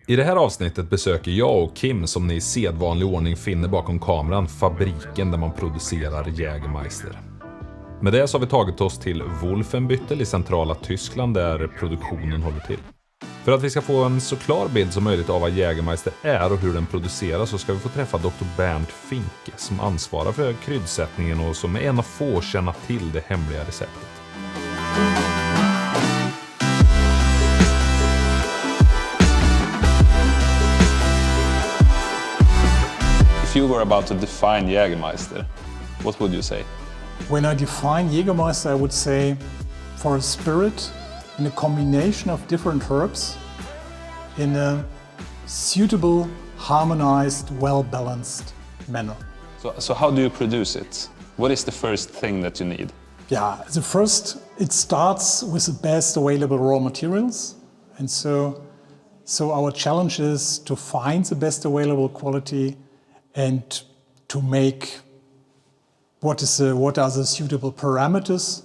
I det här avsnittet besöker jag och Kim, som ni i sedvanlig ordning finner bakom kameran, fabriken där man producerar Jägermeister. Med det så har vi tagit oss till Wolfenbüttel i centrala Tyskland där produktionen håller till. För att vi ska få en så klar bild som möjligt av vad Jägermeister är och hur den produceras så ska vi få träffa Dr. Bernd Finke som ansvarar för kryddsättningen och som är en av få känna till det hemliga receptet. If you were about to define Jägermeister, what would you say? When I define Jägermeister, I would say for a spirit in a combination of different herbs in a suitable, harmonized, well-balanced manner. So how do you produce it? What is the first thing that you need? Yeah, it starts with the best available raw materials. And so our challenge is to find the best available quality and to make what are the suitable parameters.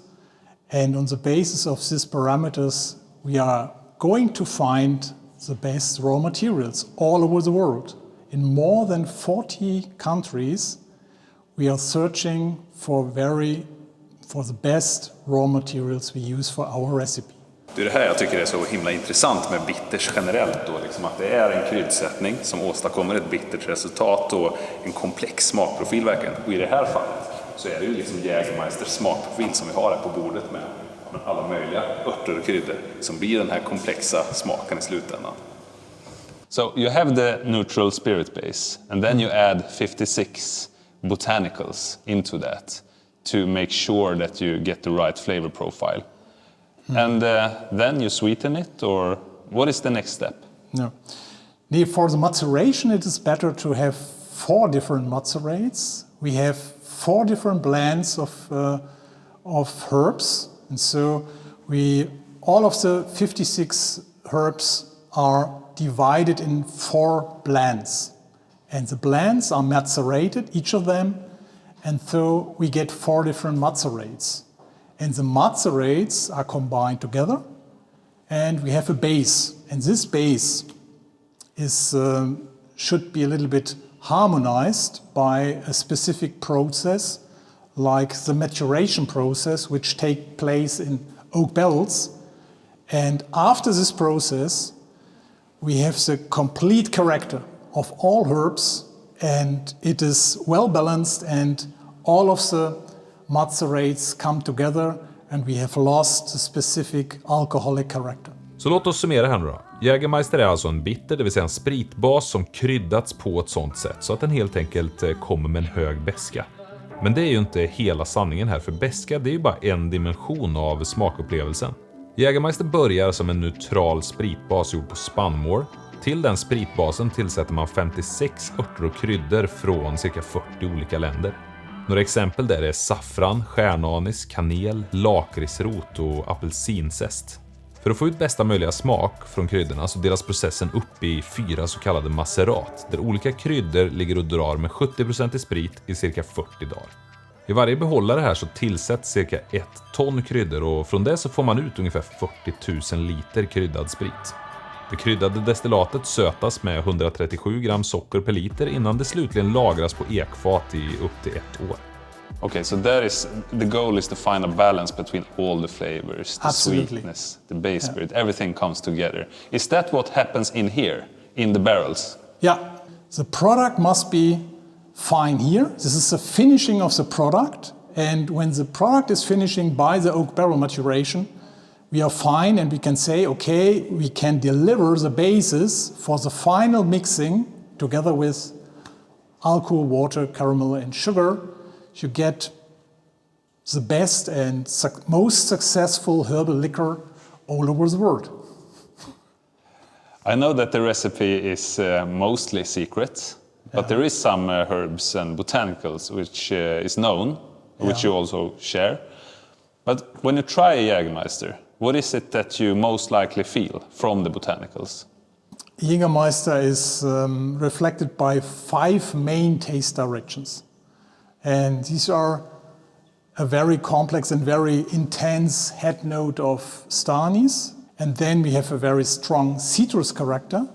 And on the basis of these parameters, we are going to find the best raw materials all over the world. In more than 40 countries, we are searching for the best raw materials we use for our recipe. Det är det här jag tycker är så himla intressant med bitters generellt då, liksom att det är en kryddsättning som åstadkommer ett bittert resultat och en komplex smakprofil verkligen. Och i det här fallet så är det ju liksom Jägermeisters smakprofil som vi har här på bordet med alla möjliga örter och kryddor som blir den här komplexa smaken i slutändan. So you have the neutral spirit base and then you add 56 botanicals into that to make sure that you get the right flavor profile. And then you sweeten it, or what is the next step? No. For the maceration, it is better to have 4 different macerates. We have 4 different blends of herbs, and so all of the 56 herbs are divided in 4 blends, and the blends are macerated, each of them, and so we get 4 different macerates. And the macerates are combined together, and we have a base. And this base should be a little bit harmonized by a specific process, like the maturation process, which takes place in oak barrels. And after this process, we have the complete character of all herbs, and it is well balanced, and all of the macerates come together and we have lost the specific alcoholic character. Så låt oss summera här nu då. Jägermeister är alltså en bitter, det vill säga en spritbas som kryddats på ett sånt sätt så att den helt enkelt kommer med en hög beska. Men det är ju inte hela sanningen här, för beska det är ju bara en dimension av smakupplevelsen. Jägermeister börjar som en neutral spritbas gjord på spannmål. Till den spritbasen tillsätter man 56 örter och kryddor från cirka 40 olika länder. Några exempel där är saffran, stjärnanis, kanel, lakritsrot och apelsinzest. För att få ut bästa möjliga smak från kryddorna så delas processen upp i 4 så kallade macerat, där olika kryddor ligger och drar med 70% i sprit i cirka 40 dagar. I varje behållare här så tillsätts cirka 1 ton kryddor och från det så får man ut ungefär 40 000 liter kryddad sprit. Det kryddade destillatet sötas med 137 gram socker per liter innan det slutligen lagras på ekfat i upp till 1 år. Okay, so the goal is to find a balance between all the flavors, the sweetness, the base spirit, everything comes together. Is that what happens in here, in the barrels? Yeah, the product must be fine here. This is the finishing of the product, and when the product is finishing by the oak barrel maturation, we are fine and we can say, okay, we can deliver the basis for the final mixing together with alcohol, water, caramel and sugar. You get the best and most successful herbal liquor all over the world. I know that the recipe is mostly secret, but there is some herbs and botanicals which is known, which you also share. But when you try a Jägermeister, what is it that you most likely feel from the botanicals? Jägermeister is reflected by 5 main taste directions. And these are a very complex and very intense head note of ster anise. And then we have a very strong citrus character.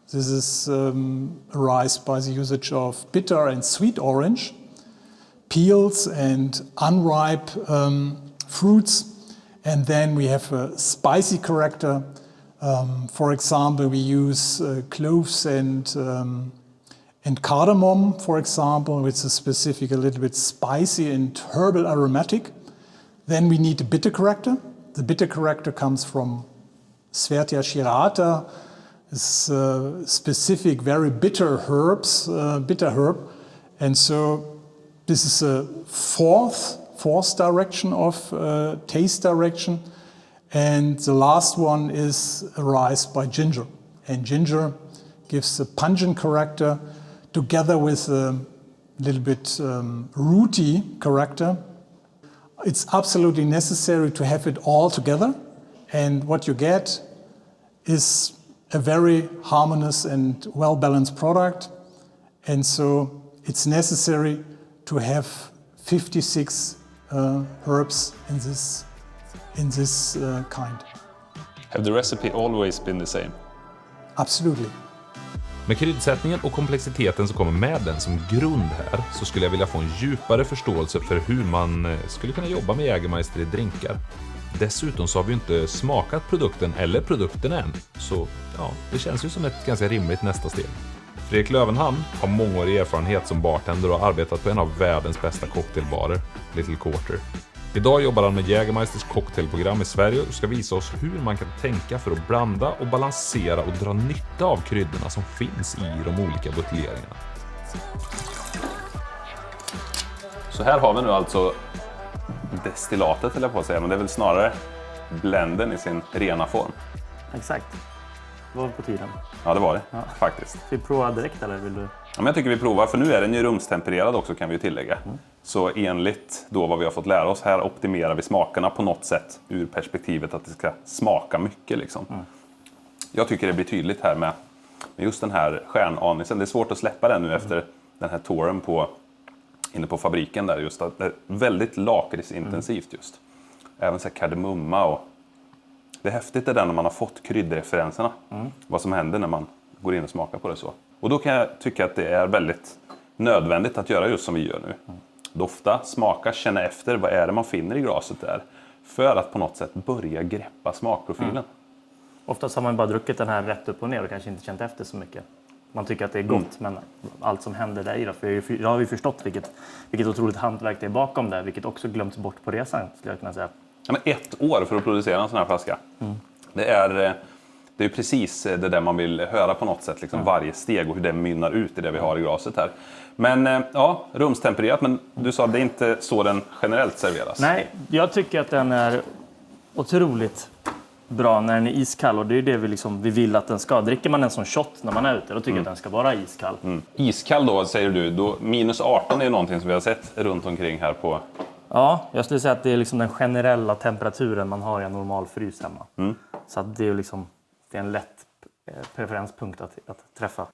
This is arise by the usage of bitter and sweet orange, peels and unripe fruits. And then we have a spicy character. For example, we use cloves and cardamom, for example, which is specific, a little bit spicy and herbal aromatic. Then we need a bitter character. The bitter character comes from Svertia shirata. It's specific, very bitter herbs, bitter herb. And so this is a fourth direction of taste direction. And the last one is arise by ginger. And ginger gives a pungent character together with a little bit rooty character. It's absolutely necessary to have it all together. And what you get is a very harmonious and well-balanced product. And so it's necessary to have 56 herbs in this kind. Have the recipe always been the same? Absolutely. Med kryddsättningen och komplexiteten som kommer med den som grund här så skulle jag vilja få en djupare förståelse för hur man skulle kunna jobba med Jägermeister i drinkar. Dessutom så har vi inte smakat produkten eller produkten än, så ja, det känns ju som ett ganska rimligt nästa steg. Fredrik Löwenhamn har mångårig erfarenhet som bartender och har arbetat på en av världens bästa cocktailbarer, Little Quarter. Idag jobbar han med Jägermeisters cocktailprogram i Sverige och ska visa oss hur man kan tänka för att blanda och balansera och dra nytta av kryddorna som finns i de olika buteljeringarna. Så här har vi nu alltså destillatet, eller på att säga, men det är väl snarare blenden i sin rena form. Exakt. Det var på tiden. Ja, det var det faktiskt. Ska vi prova direkt eller vill du? Ja, men jag tycker vi provar, för nu är den ju rumstempererad också, kan vi ju tillägga. Så enligt då vad vi har fått lära oss här optimerar vi smakerna på något sätt ur perspektivet att det ska smaka mycket liksom. Jag tycker det blir tydligt här med just den här stjärnanisen. Det är svårt att släppa den nu efter den här touren inne på fabriken där, just att det är väldigt lakritsintensivt just. Även så här kardemumma och det är häftigt det där när man har fått kryddreferenserna. Vad som händer när man går in och smakar på det så. Och då kan jag tycka att det är väldigt nödvändigt att göra just som vi gör nu. Dofta, smaka, känna efter vad är det man finner i glaset där. För att på något sätt börja greppa smakprofilen. Oftast har man bara druckit den här rätt upp och ner och kanske inte känt efter så mycket. Man tycker att det är gott, men allt som händer där i då. För jag har ju förstått vilket otroligt hantverk det är bakom det, vilket också glömts bort på resan, skulle jag kunna säga. Ja, men 1 år för att producera en sån här flaska. Det är precis det där man vill höra på något sätt, liksom varje steg och hur det mynnar ut i det vi har i glaset här. Men ja, rumstempererat, men du sa att det är inte så den generellt serveras. Nej, jag tycker att den är otroligt bra när den är iskall, och det är det vi vill att den ska. Dricker man den som shot när man är ute, då tycker jag att den ska vara iskall. Iskall då, säger du. Då, minus 18 är någonting som vi har sett runt omkring här på... Ja, jag skulle säga att det är liksom den generella temperaturen man har i en normal frys hemma. Så att det är liksom, det är en lätt preferenspunkt att träffa.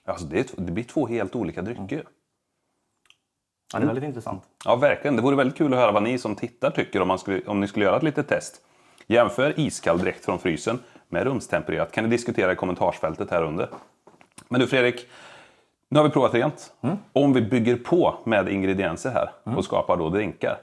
Alltså det blir 2 helt olika drycker. Ja, det är väldigt intressant. Ja, verkligen. Det vore väldigt kul att höra vad ni som tittar tycker om ni skulle göra ett litet test. Jämför iskall direkt från frysen med rumstempererat. Kan ni diskutera i kommentarsfältet här under. Men du Fredrik, nu har vi provat rent. Om vi bygger på med ingredienser här och skapar då drinkar.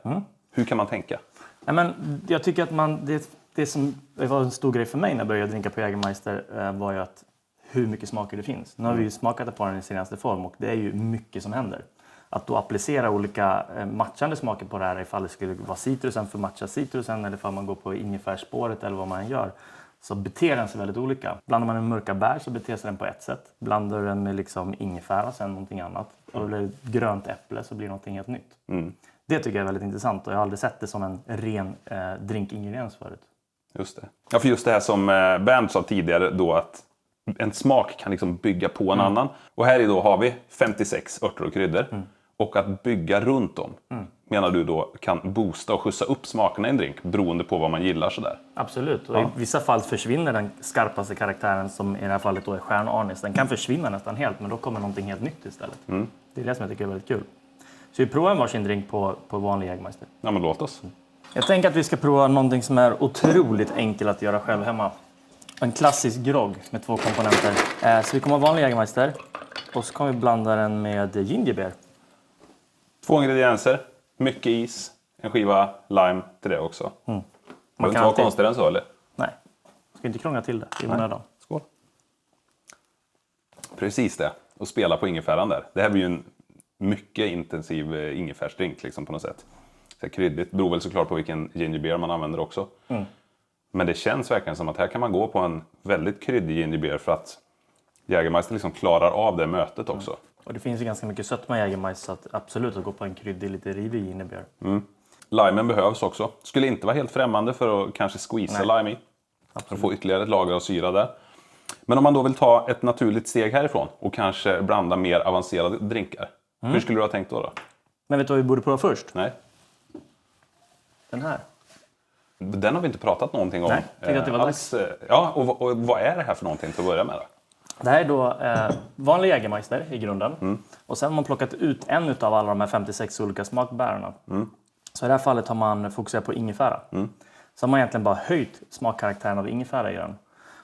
Hur kan man tänka? Ja, men jag tycker att det som var en stor grej för mig när jag började drinka på Jägermeister var ju att hur mycket smaker det finns. Nu har vi ju smakat på den i senaste form och det är ju mycket som händer. Att då applicera olika matchande smaker på det här, ifall det skulle vara citrusen för matcha citrusen eller ifall man går på ingefärspåret eller vad man gör, så beter den sig väldigt olika. Blandar man en mörka bär så beter sig den på ett sätt. Blandar den med liksom ingefära sen någonting annat. Eller grönt äpple så blir det någonting helt nytt. Det tycker jag är väldigt intressant och jag har aldrig sett det som en ren drinkingrediens förut. Just det. Ja, för just det här som Bernt sa tidigare då, att en smak kan liksom bygga på en annan. Och här då har vi 56 örter och kryddor. Och att bygga runt dem, menar du då, kan boosta och skjutsa upp smakerna i en drink beroende på vad man gillar sådär? Absolut. Och i vissa fall försvinner den skarpaste karaktären, som i det här fallet då är stjärnanis. Den kan försvinna nästan helt, men då kommer någonting helt nytt istället. Det är det som jag tycker är väldigt kul. Så vi provar en varsin drink på vanlig Jägermeister. Ja, men låt oss. Jag tänker att vi ska prova någonting som är otroligt enkelt att göra själv hemma. En klassisk grogg med 2 komponenter. Så vi kommer ha vanlig Jägermeister och så kommer vi blanda den med ginger beer. 2 ingredienser, mycket is, en skiva lime till det också. Det behöver inte vara konstigare än så, eller? Nej, ska inte krångla till det i onödan. Skål. Precis det, och spela på ingefäran där. Det här blir ju en mycket intensiv ingefärsdrink liksom, på något sätt. Så kryddigt, beror väl såklart på vilken ginger beer man använder också. Men det känns verkligen som att här kan man gå på en väldigt kryddig ginger beer för att Jägermeister liksom klarar av det mötet också. Och det finns ju ganska mycket sötma i Jägermeister så att absolut att gå på en kryddig, lite rivig ginger beer. Limen behövs också. Skulle inte vara helt främmande för att kanske squeeza lime i. För att få ytterligare ett lager av syra där. Men om man då vill ta ett naturligt steg härifrån och kanske blanda mer avancerade drinkar. Hur skulle du ha tänkt då? Men vet du vad vi borde prova först? Nej. Den här. Den har vi inte pratat någonting om. Nej, tänkte att det var alls. Ja, och vad är det här för någonting till att börja med då? Det här är då vanlig Jägermeister i grunden. Och sen har man plockat ut en av alla de här 56 olika smakbärarna. Så i det här fallet har man fokuserat på ingefära. Så har man egentligen bara höjt smakkaraktären av ingefära i den.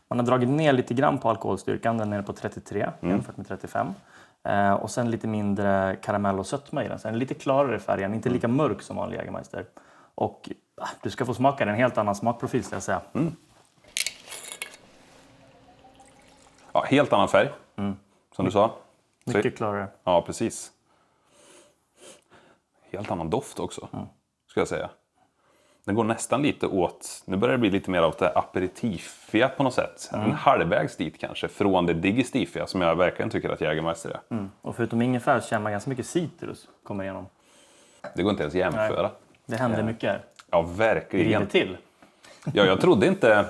Man har dragit ner lite grann på alkoholstyrkan, den är på 33 jämfört med 35. Och sen lite mindre karamell och sötma i den. Så den är lite klarare i färgen, inte lika mörk som vanlig Jägermeister. Och du ska få smaka den, en helt annan smakprofil ska jag säga. Ja, helt annan färg, som du sa. Mycket klarare. Ja, precis. Helt annan doft också, ska jag säga. Den går nästan lite åt, nu börjar det bli lite mer åt det aperitifia på något sätt. En halvvägs dit kanske, från det digestifia som jag verkligen tycker att Jägermeister är. Och förutom ingefära så känner man ganska mycket citrus kommer igenom. Det går inte ens att jämföra. Nej, det händer mycket här. Ja, verkligen. River till. Ja, jag trodde inte...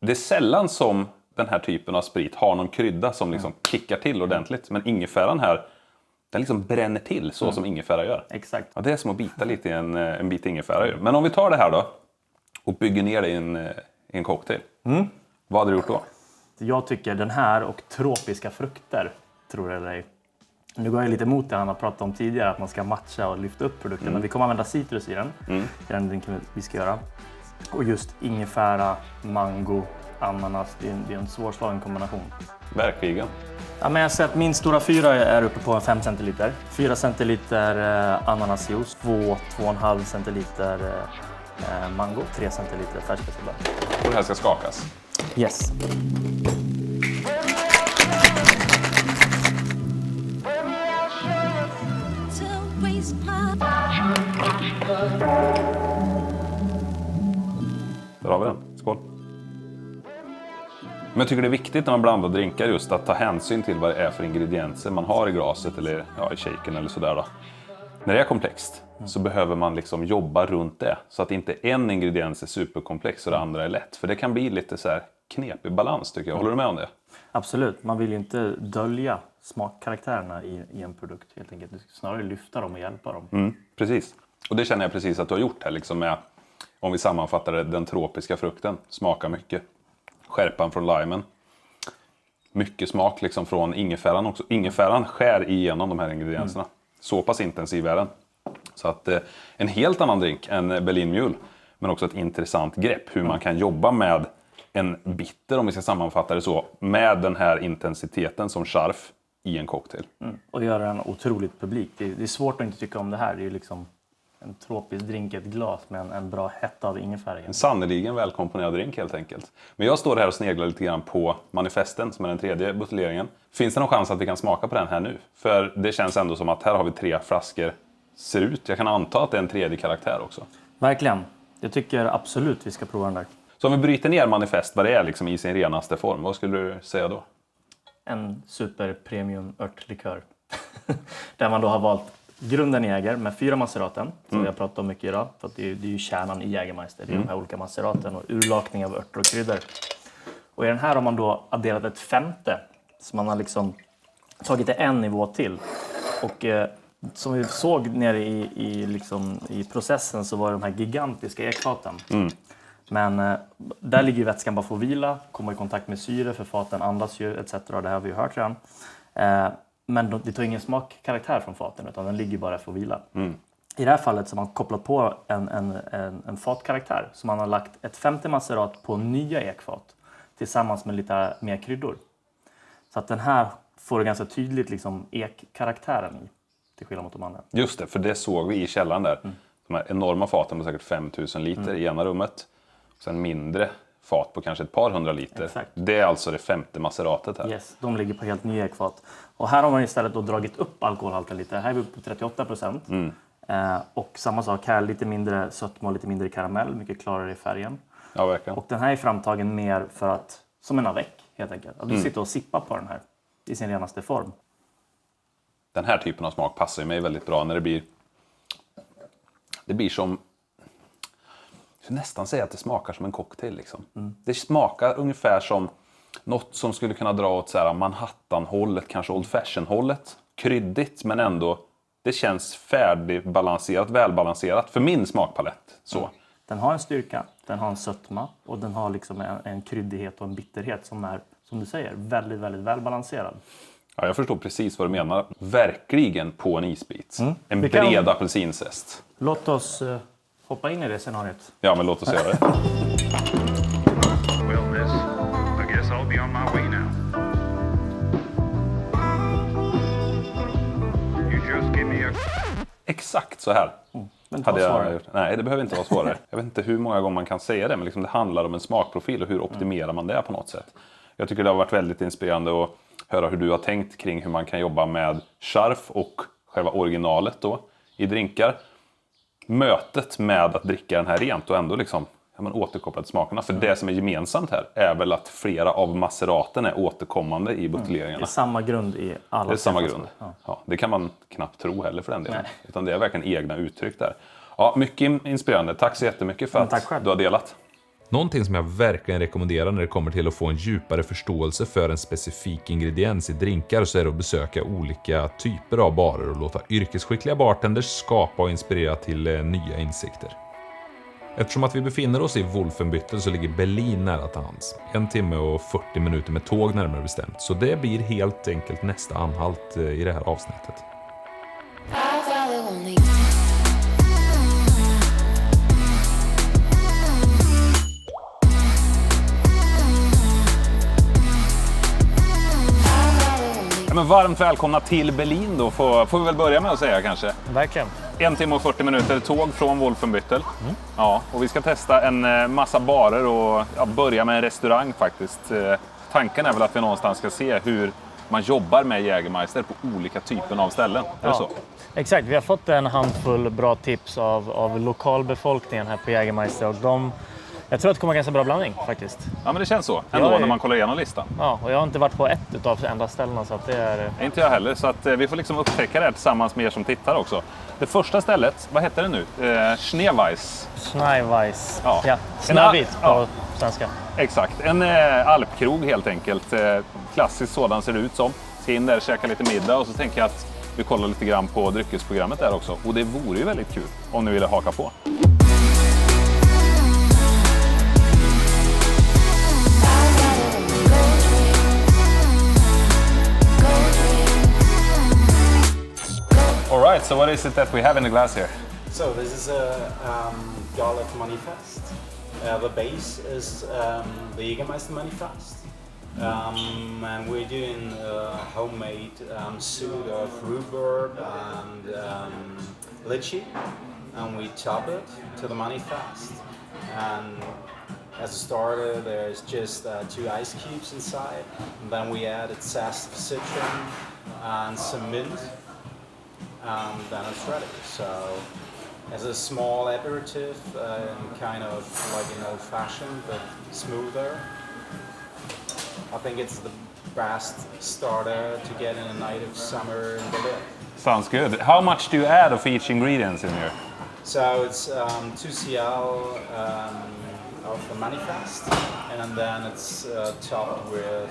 Det är sällan som den här typen av sprit har någon krydda som liksom kickar till ordentligt. Men ingefäran här, den liksom bränner till så som ingefära gör. Exakt. Ja, det är som att bita lite i en bit ingefära. Ju. Men om vi tar det här då och bygger ner det i en cocktail. Vad hade du gjort då? Jag tycker den här och tropiska frukter, tror jag eller ej. Nu går jag lite emot det han har pratat om tidigare, att man ska matcha och lyfta upp produkten. Men vi kommer använda citrus i den. I den drinken vi ska göra. Och just ingefära, mango, ananas. Det är en svårslagen kombination. Verkligen. Ja, men jag ser att min stora 4 är uppe på 5 centiliter. 4 centiliter ananasjuice, 2,5 centiliter mango, 3 centiliter färskbrännbär. Och det här ska skakas. Yes. Där har vi den. Skål. Men jag tycker det är viktigt när man blandar drinkar just att ta hänsyn till vad det är för ingredienser man har i glaset eller i shaken eller sådär då. När det är komplext så behöver man liksom jobba runt det så att inte en ingrediens är superkomplex och det andra är lätt. För det kan bli lite så här knepig balans tycker jag. Håller du med om det? Absolut. Man vill ju inte dölja smakkaraktärerna i en produkt helt enkelt. Du ska snarare lyfta dem och hjälpa dem. Precis. Och det känner jag precis att du har gjort här liksom med, om vi sammanfattar det, den tropiska frukten. Smakar mycket. Skärpan från limen. Mycket smak liksom från ingefäran också. Ingefäran skär igenom de här ingredienserna. Så pass intensiv är den. Så att en helt annan drink än Berlin Mule. Men också ett intressant grepp hur man kan jobba med en bitter, om vi ska sammanfatta det så, med den här intensiteten som charf i en cocktail. Och göra den otroligt publik. Det är svårt att inte tycka om det här. Det är ju liksom en tropisk drink i ett glas med en bra hetta av ingefära. En sannoliken välkomponerad drink helt enkelt. Men jag står här och sneglar lite grann på manifesten som är den 3:e buteljeringen. Finns det någon chans att vi kan smaka på den här nu? För det känns ändå som att här har vi 3 flaskor. Ser ut. Jag kan anta att det är en 3:e karaktär också. Verkligen. Jag tycker absolut vi ska prova den där. Så om vi bryter ner manifest vad det är liksom i sin renaste form, vad skulle du säga då? En super premium örtlikör. Där man då har valt grunden Jäger med 4 maceraten. Som vi har pratat om mycket idag. För att det är ju kärnan i Jägermeister. Det är de här olika maceraten och urlakning av örter och kryddor. Och i den här har man då adderat ett 5:e. Så man har liksom tagit det en nivå till. Och som vi såg nere i processen så var det de här gigantiska ekfaten. Men där ligger ju vätskan bara för att vila, komma i kontakt med syre för faten andas ju etc. Det har vi ju hört redan. Men det tar ingen smakkaraktär från faten utan den ligger bara för att vila. I det här fallet så har man kopplat på en fatkaraktär. Så man har lagt ett 50 macerat på nya ekfat tillsammans med lite mer kryddor. Så att den här får ganska tydligt liksom ekkaraktären i, till skillnad mot de andra. Just det, för det såg vi i källaren där. De här enorma faten på säkert 5000 liter i ena rummet. Sen mindre fat på kanske ett par hundra liter. Exakt. Det är alltså det 50 maceratet här. Yes, de ligger på helt nya ekfat. Och här har man istället då dragit upp alkoholhalten lite. Här är vi på 38%. Och samma sak här, lite mindre sötma och lite mindre karamell, mycket klarare i färgen. Ja, verkligen. Och den här är framtagen mer för att, som en avec helt enkelt. Att du sitter och sippar på den här i sin renaste form. Den här typen av smak passar ju mig väldigt bra när det blir som... Jag skulle nästan säga att det smakar som en cocktail. Liksom. Det smakar ungefär som något som skulle kunna dra åt så här Manhattan-hållet, kanske Old Fashion-hållet. Kryddigt, men ändå det känns färdigbalanserat, välbalanserat för min smakpalett. Så. Den har en styrka, den har en sötma och den har liksom en kryddighet och en bitterhet som är, som du säger, väldigt, väldigt välbalanserad. Ja, jag förstår precis vad du menar. Verkligen på en isbit. En Vi kan- bred apelsinzest. Låt oss hoppa in i det scenariot. Ja, men låt oss göra det. Well, miss, I guess I'll be on my way now. You just give me a... Exakt så här. Men Hade jag svårare. gjort. Nej, det behöver inte vara svårare. Jag vet inte hur många gånger man kan säga det, men liksom det handlar om en smakprofil och hur optimerar man det på något sätt. Jag tycker det har varit väldigt inspirerande att höra hur du har tänkt kring hur man kan jobba med charf och själva originalet då i drinkar. Mötet med att dricka den här rent och ändå liksom återkopplat smakerna. För det som är gemensamt här är väl att flera av maceraten är återkommande i buteljeringarna. Det är samma grund i alla. Det är samma träffar. grund. Ja. Ja, det kan man knappt tro heller för den delen. Nej. Utan det är verkligen egna uttryck där. Ja, mycket inspirerande. Tack så jättemycket för tack att själv. du har delat. Någonting som jag verkligen rekommenderar när det kommer till att få en djupare förståelse för en specifik ingrediens i drinkar så är det att besöka olika typer av barer och låta yrkesskickliga bartenders skapa och inspirera till nya insikter. Eftersom att vi befinner oss i Wolfenbüttel så ligger Berlin nära till hands. 1 timme och 40 minuter med tåg närmare bestämt. Så det blir helt enkelt nästa anhalt i det här avsnittet. Ja, men varmt välkomna till Berlin då, får vi väl börja med att säga kanske. Verkligen. 1 timme och 40 minuter tåg från Wolfenbüttel. Ja, och vi ska testa en massa barer och börja med en restaurang faktiskt. Tanken är väl att vi någonstans ska se hur man jobbar med Jägermeister på olika typer av ställen. Är det så? Exakt, vi har fått en handfull bra tips av lokalbefolkningen här på Jägermeister och jag tror att det kommer en ganska bra blandning faktiskt. Ja, men det känns så ändå när man kollar igenom listan. Ja, och jag har inte varit på ett utav enda ställena så att det är... Inte jag heller, så att vi får liksom upptäcka det tillsammans med er som tittar också. Det första stället, vad heter det nu? Schneeweiss. Schneeweiss. Ja. Ja, Snövit på svenska. Exakt, en alpkrog helt enkelt. Klassisk sådan ser det ut som. Ska in där och käka lite middag och så tänker jag att vi kollar lite grann på dryckesprogrammet där också. Och det vore ju väldigt kul om ni ville haka på. All right, so what is it that we have in the glass here? So this is a Garlic Manifest. The base is the Jägermeister Manifest. And we're doing homemade soup of rhubarb and lychee. And we top it to the Manifest. And as a starter, there's just 2 ice cubes inside. And then we added zest of citron and some mint. And then it's ready. So as a small aperitif, kind of like an old-fashioned but smoother. I think it's the best starter to get in a night of summer in Berlin. Sounds good. How much do you add of each ingredients in here? So it's 2 cl of the Manifest, and then it's topped with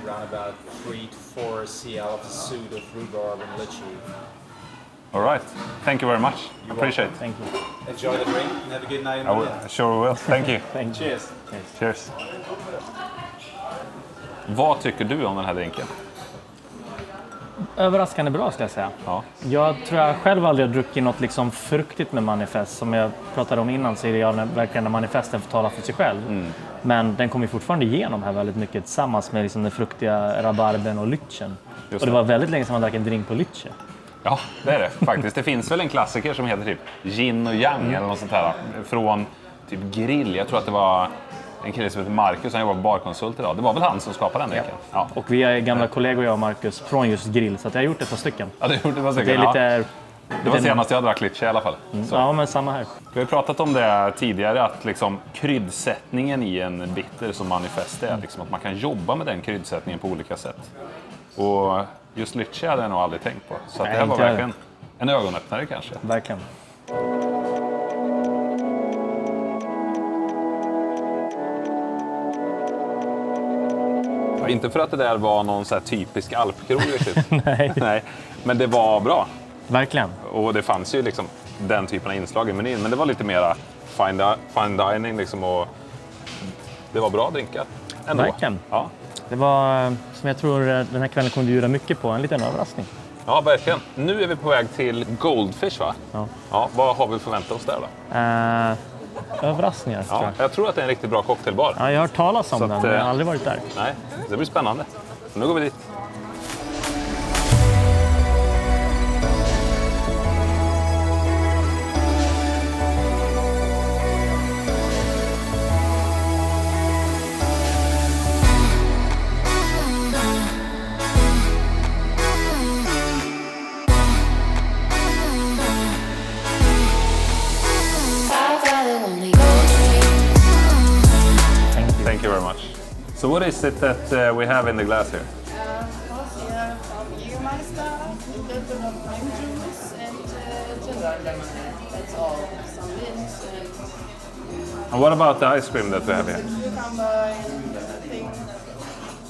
around about 3 to 4 cl of the soup of rhubarb and lychee. All right. Thank you very much. Appreciate it. Thank you. Enjoy the drink and have a good night in I will, Berlin. sure will. Thank you. Thank you. Cheers. Cheers. Vad tycker du om den här drinken? överraskande bra ska jag säga. Ja. Jag tror jag själv aldrig har druckit något liksom fruktigt med Manifest. Som jag pratade om innan så är det verkligen när Manifesten får tala för sig själv. Men den kommer ju fortfarande igenom här väldigt mycket tillsammans med liksom den fruktiga rabarben och lychen. Och det var väldigt länge sedan man drack en drink på lyche. Ja, det är det faktiskt. Det finns väl en klassiker som heter typ Yin och Yang eller något sånt här. Från typ Grill. Jag tror att det var en kille som heter Marcus, han jobbar på barkonsult idag. Det var väl han som skapade den drinken. Ja. Och vi är gamla kollegor, jag och Marcus, från just Grill. Så att jag har gjort ett par stycken. Ja, det gjorde det var Det är säkert. lite... Det var senast jag drack lychee i alla fall. Så. Ja, men samma här. Vi har pratat om det tidigare, att liksom kryddsättningen i en bitter som Manifest är. Liksom att man kan jobba med den kryddsättningen på olika sätt. Och just lychee hade jag nog aldrig tänkt på. Så att Nej, det här var inte jag. verkligen en ögonöppnare kanske. Verkligen. Ja, inte för att det där var någon så här typisk alpkrog riktigt. Nej. Nej, men det var bra. Verkligen. Och det fanns ju liksom den typen av inslag i menyn. Men det var lite mera fine dining liksom, och det var bra drinkar ändå. Verkligen. Ja. Det var, som jag tror den här kvällen kommer bjuda mycket på, en liten överraskning. Ja, verkligen. Nu är vi på väg till Goldfish, va? Ja. Ja, vad har vi förväntat oss där då? Överraskningar, tror Ja, jag. jag tror att det är en riktigt bra cocktailbar. Ja, jag har hört talas om Så den, att, men jag har aldrig varit där. Nej, det blir spännande. Så nu går vi dit. Thank you very much. So what is it that we have in the glass here? Jägermeister, a little bit of lime juice, and ginger. That's all. Some mint and And what about the ice cream that we have here? cucumber and I think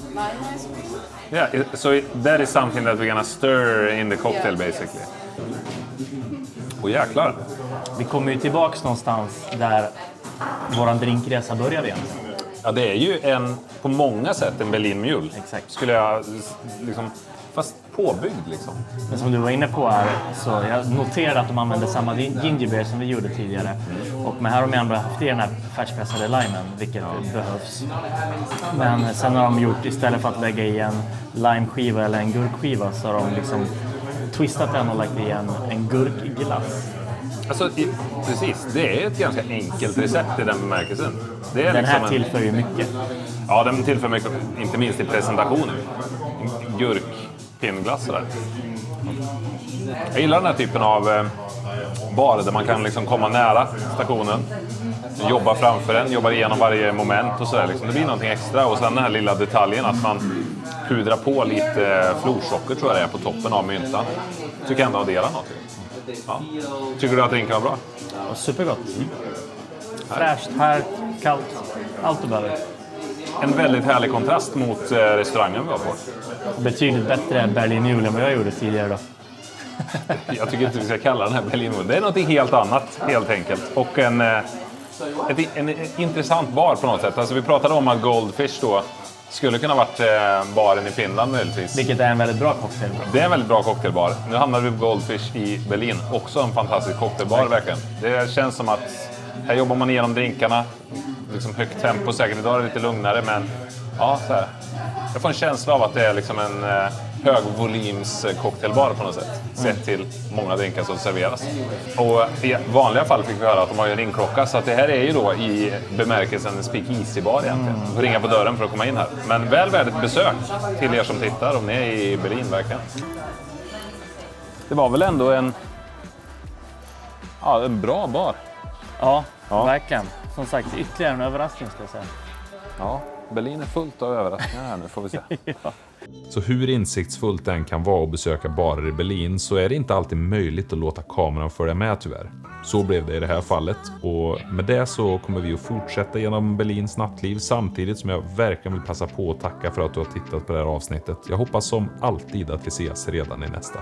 lime ice cream. Yeah, that is something that we're gonna stir in the cocktail basically. Och jäklar. Vi kommer ju tillbaks någonstans där våran drinkresa började igen. Ja, det är ju på många sätt en Berlin Mule. Exakt. Skulle jag liksom, fast påbyggd liksom. Men som du var inne på här, så jag noterade att de använde samma ginger beer som vi gjorde tidigare. Och med här har de ändå haft i den här färskpressade limen, vilket behövs. Men sen har de gjort, istället för att lägga i en limeskiva eller en gurkskiva, så har de liksom twistat den och lagt i en gurkglass. Alltså, precis. Det är ett ganska enkelt recept i den bemärkelsen. Det är Den liksom här tillför ju mycket. Ja, den tillför mycket, inte minst i presentationen. Gurkpinnglass sådär. Jag gillar den här typen av bar där man kan liksom komma nära stationen. Jobba framför den, jobba igenom varje moment och sådär. Liksom. Det blir någonting extra. Och sen den här lilla detaljen att man pudrar på lite florsocker, tror jag det är, på toppen av myntan. Tycker jag ändå adderar något. Ja. Tycker du att drinken var bra? Och supergott. Fräscht, här, kallt, allt du behöver. En väldigt härlig kontrast mot restaurangen vi var på. Betydligt bättre Berlin Mule än vad jag gjorde tidigare då. Jag tycker inte vi ska kalla den här Berlin Mule. Det är något helt annat, helt enkelt. Och en intressant bar på något sätt. Alltså, vi pratade om att Goldfish då skulle kunna varit baren i Finland möjligtvis. Vilket är en väldigt bra cocktail. Det är en väldigt bra cocktailbar. Nu hamnar vi på Goldfish i Berlin. Också en fantastisk cocktailbar verkligen. Det känns som att här jobbar man igenom drinkarna. Liksom högt tempo säkert. Idag är det lite lugnare, men ja, så här. Jag får en känsla av att det är liksom en högvolyms cocktailbar på något sätt. Sett till många drinkar som serveras. Och i vanliga fall fick vi höra att de har ju en ringklocka. Så att det här är ju då i bemärkelsen en speakeasy-bar egentligen. Du får ringa på dörren för att komma in här. Men väl värdigt besök till er som tittar om ni är i Berlin verkligen. Det var väl ändå en bra bar. Ja, verkligen. Som sagt, ytterligare en överraskning ska jag säga. Ja, Berlin är fullt av överraskningar här nu, får vi se. Så hur insiktsfullt den kan vara att besöka barer i Berlin, så är det inte alltid möjligt att låta kameran följa med tyvärr. Så blev det i det här fallet, och med det så kommer vi att fortsätta genom Berlins nattliv, samtidigt som jag verkligen vill passa på att tacka för att du har tittat på det här avsnittet. Jag hoppas som alltid att vi ses redan i nästa.